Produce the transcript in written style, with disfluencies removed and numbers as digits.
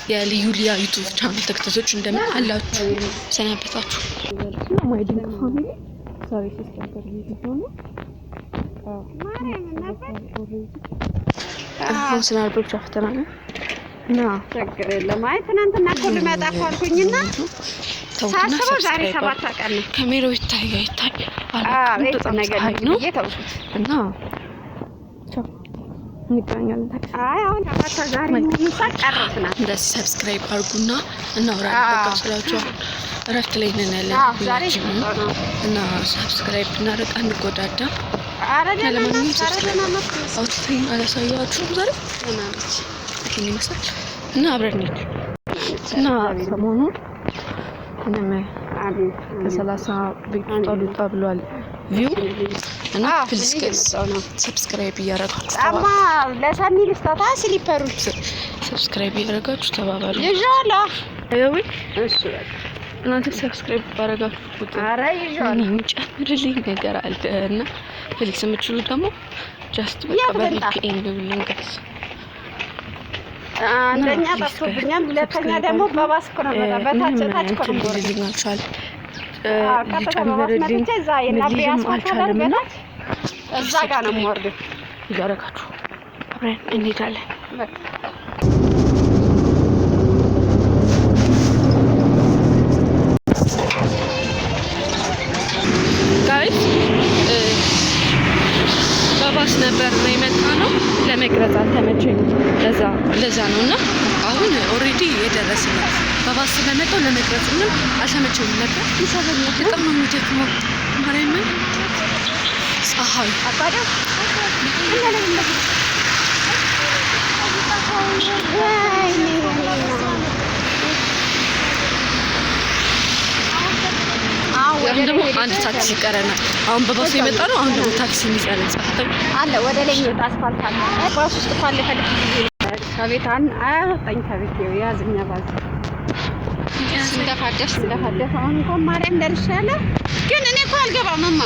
የልዩ ሊያ ዩቲዩብ ቻናል ተከታታዮች እንደምን አላችሁ? ሰናበታችሁ? ማይዲንግ ፋሚሊ ዛሬ ሲስተር ቪዲዮ ነው። አሁን ስናልቦች አፍተናል እና ችግር የለም። አይ ትናንትና እኮ ልመጣ እኮ አልኩኝና ሳስበው ዛሬ 7 ቀን ነው። ካሜራው ይታይ በጣም ነገር ነው እና እንገናኛለን። አይ አሁን አባታ ዛሬ ምንሳቀርፍና እንደዚህ ሰብስክራይብ አድርጉና እናወራለን። ስላችሁ እረፍት ላይ ነን ያለን እና ሰብስክራይብ እናደርግ አንጎዳዳ። ለማንኛውም ሰብስክራይብ አውጥተኝ አላሳያችሁም ዛሬ ይሄን ይመስላል እና አብረን ነን እና ሰሞኑን እነም ከ30 ቤት ወጣ ብሏል ቪው እና ፕሊዝ ጋይስ ሰብስክራይብ እያደረጋችሁ አማ ለሰኒ ልስታታ ስሊፐሮች ሰብስክራይብ እያደረጋችሁ ተባባሉ። ይዣላ አይወይ እሺ እናንተ ሰብስክራይብ ባደረጋችሁ ቁጥር አረ ይዣላ ጨምርልኝ ነገር አለ እና ፕሊዝ የምትችሉ ደግሞ ጀስት በቃ በቪፒኤን ብሉኝ ጋይስ። አንደኛ ጠፍቶብኛል፣ ሁለተኛ ደግሞ በባስኮ ነው በታች ኮንጎርልኛል ሊጨምርልኝ አልቻለምና እዛ ጋር ነው የምወርደው። እያደረጋችሁ አብረን እንሄዳለን። ጋይስ በባስ ነበር ነው የመጣነው። ለመቅረጽ አልተመቸኝም፣ ለዛ ነው እና አሁን ኦሬዲ የደረስን ነው። በባስ ስለመጣው ለመቅረጽ ምንም አልተመቸኝም ነበር። በጣም ነው የሚደክመው። ማርያምን ፀሐይ አባዳ አሁን ደግሞ አንድ ታክሲ ይቀረናል። አሁን በባሱ የመጣ ነው። አሁን ደግሞ ታክሲ የሚቀረን ፀሐይ አለ። ወደ ላይ የሚወጣ አስፋልት አለ። ባስ ውስጥ ካለ ከቤታን አያወጣኝ ከቤት ያዝኛ ባዝ እንደፋደፍ አሁን እንኳን ማርያም ደርሻለሁ፣ ግን እኔ እኮ አልገባም።